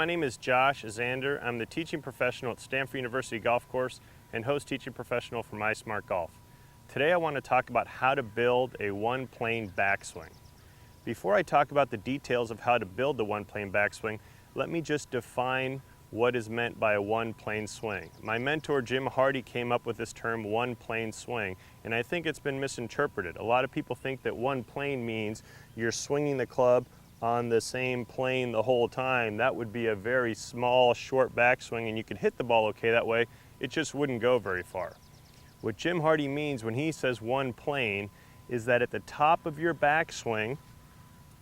my name is Josh Zander. I'm the teaching professional at Stanford University Golf Course and host teaching professional for MySmart Golf. Today I want to talk about how to build a one-plane backswing. Before I talk about the details of how to build the one-plane backswing, let me just define what is meant by a one-plane swing. My mentor Jim Hardy came up with this term one-plane swing, and I think it's been misinterpreted. A lot of people think that one plane means you're swinging the club on the same plane the whole time. That would be a very small, short backswing, and you could hit the ball okay that way. It just wouldn't go very far. What Jim Hardy means when he says one plane is that at the top of your backswing,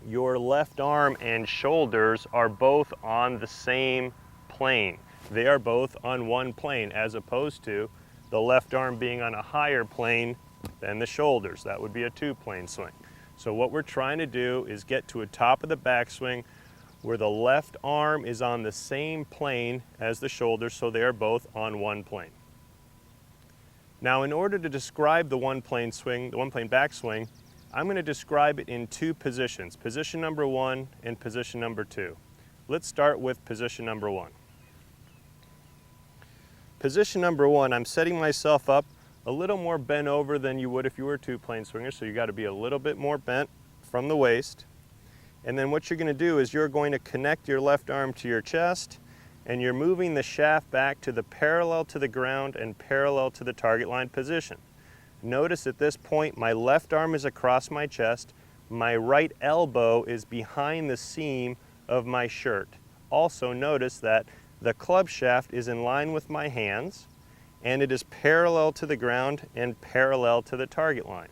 your left arm and shoulders are both on the same plane. They are both on one plane, as opposed to the left arm being on a higher plane than the shoulders. That would be a two-plane swing. So what we're trying to do is get to a top of the backswing where the left arm is on the same plane as the shoulders, so they are both on one plane. Now, in order to describe the one-plane swing, the one-plane backswing, I'm going to describe it in two positions, position number one and position number two. Let's start with position number one. Position number one, I'm setting myself up a little more bent over than you would if you were a two-plane swinger, so you got to be a little bit more bent from the waist. And then what you're going to do is you're going to connect your left arm to your chest, and you're moving the shaft back to the parallel to the ground and parallel to the target line position. Notice at this point my left arm is across my chest, my right elbow is behind the seam of my shirt. Also notice that the club shaft is in line with my hands, and it is parallel to the ground and parallel to the target line.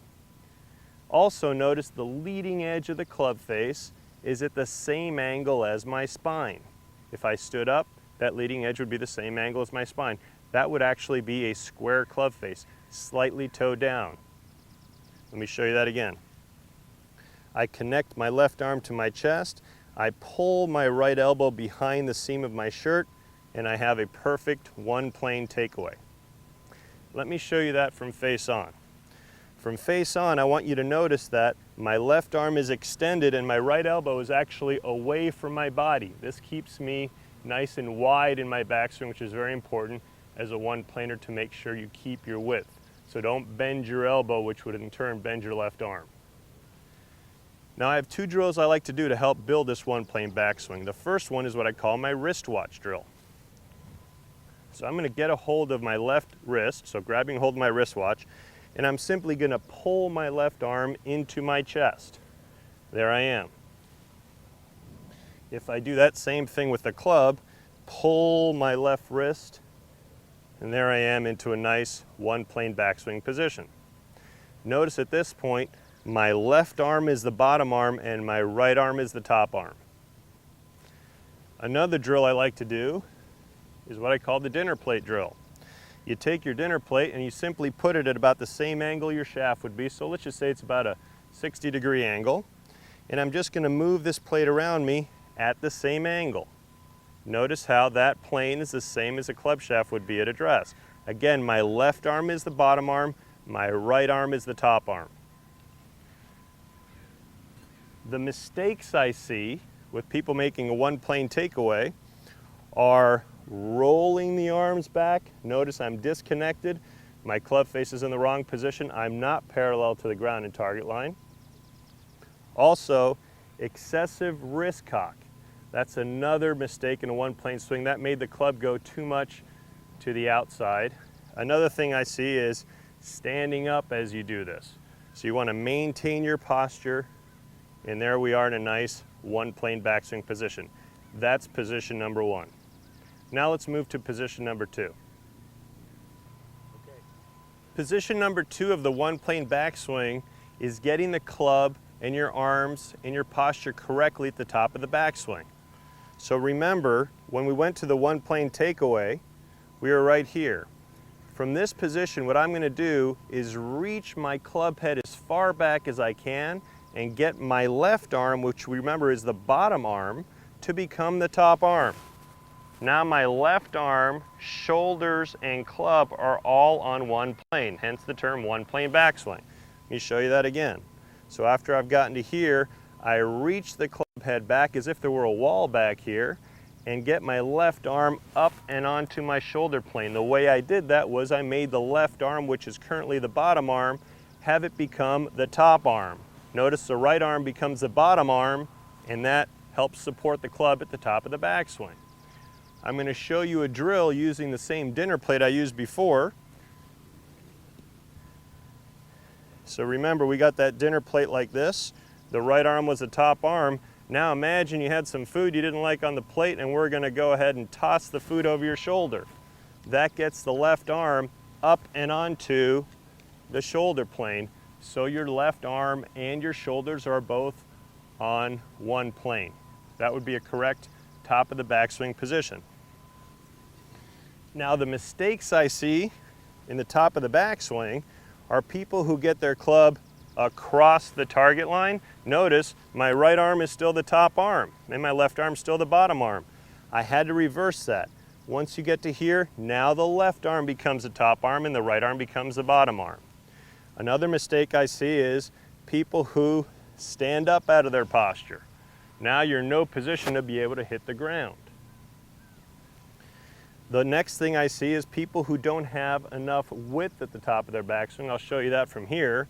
Also notice the leading edge of the club face is at the same angle as my spine. If I stood up, that leading edge would be the same angle as my spine. That would actually be a square club face, slightly toe down. Let me show you that again. I connect my left arm to my chest, I pull my right elbow behind the seam of my shirt, and I have a perfect one-plane takeaway. Let me show you that from face on. From face on, I want you to notice that my left arm is extended and my right elbow is actually away from my body. This keeps me nice and wide in my backswing, which is very important as a one-planer to make sure you keep your width. So don't bend your elbow, which would in turn bend your left arm. Now I have two drills I like to do to help build this one-plane backswing. The first one is what I call my wristwatch drill. So I'm going to get a hold of my left wrist, so grabbing hold of my wristwatch, and I'm simply going to pull my left arm into my chest. There I am. If I do that same thing with the club, pull my left wrist, and there I am into a nice one-plane backswing position. Notice at this point, my left arm is the bottom arm and my right arm is the top arm. Another drill I like to do is what I call the dinner plate drill. You take your dinner plate and you simply put it at about the same angle your shaft would be. So let's just say it's about a 60-degree angle. And I'm just going to move this plate around me at the same angle. Notice how that plane is the same as a club shaft would be at address. Again, my left arm is the bottom arm, my right arm is the top arm. The mistakes I see with people making a one-plane takeaway are rolling the arms back. Notice I'm disconnected. My club face is in the wrong position. I'm not parallel to the ground and target line. Also, excessive wrist cock. That's another mistake in a one-plane swing. That made the club go too much to the outside. Another thing I see is standing up as you do this. So you want to maintain your posture, and there we are in a nice one-plane backswing position. That's position number one. Now let's move to position number two. Okay. Position number two of the one-plane backswing is getting the club and your arms and your posture correctly at the top of the backswing. So remember, when we went to the one-plane takeaway, we were right here. From this position, what I'm going to do is reach my club head as far back as I can and get my left arm, which remember is the bottom arm, to become the top arm. Now my left arm, shoulders, and club are all on one plane, hence the term one-plane backswing. Let me show you that again. So after I've gotten to here, I reach the club head back as if there were a wall back here, and get my left arm up and onto my shoulder plane. The way I did that was I made the left arm, which is currently the bottom arm, have it become the top arm. Notice the right arm becomes the bottom arm, and that helps support the club at the top of the backswing. I'm going to show you a drill using the same dinner plate I used before. So remember, we got that dinner plate like this. The right arm was the top arm. Now imagine you had some food you didn't like on the plate, and we're going to go ahead and toss the food over your shoulder. That gets the left arm up and onto the shoulder plane, so your left arm and your shoulders are both on one plane. That would be a correct top of the backswing position. Now the mistakes I see in the top of the backswing are people who get their club across the target line. Notice my right arm is still the top arm and my left arm still the bottom arm. I had to reverse that. Once you get to here, now the left arm becomes the top arm and the right arm becomes the bottom arm. Another mistake I see is people who stand up out of their posture. Now you're in no position to be able to hit the ground. The next thing I see is people who don't have enough width at the top of their backswing. I'll show you that from here,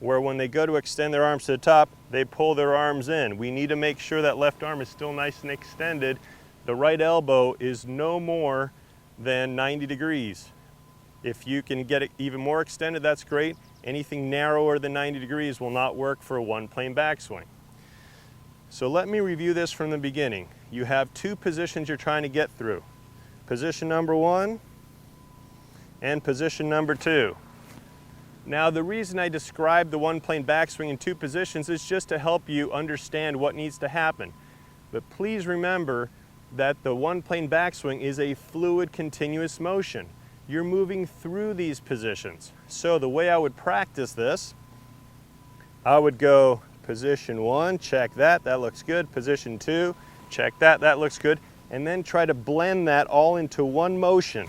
where when they go to extend their arms to the top, they pull their arms in. We need to make sure that left arm is still nice and extended. The right elbow is no more than 90 degrees. If you can get it even more extended, that's great. Anything narrower than 90 degrees will not work for a one-plane backswing. So let me review this from the beginning. You have two positions you're trying to get through. Position number 1 and position number 2. Now the reason I describe the one-plane backswing in two positions is just to help you understand what needs to happen. But please remember that the one-plane backswing is a fluid, continuous motion. You're moving through these positions. So the way I would practice this, I would go position 1, check that, that looks good. Position 2, check that, that looks good. And then try to blend that all into one motion.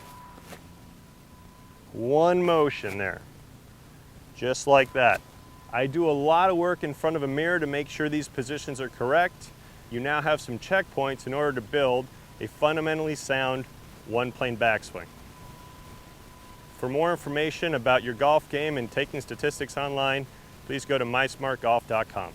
One motion there. Just like that. I do a lot of work in front of a mirror to make sure these positions are correct. You now have some checkpoints in order to build a fundamentally sound one-plane backswing. For more information about your golf game and taking statistics online, please go to mysmartgolf.com.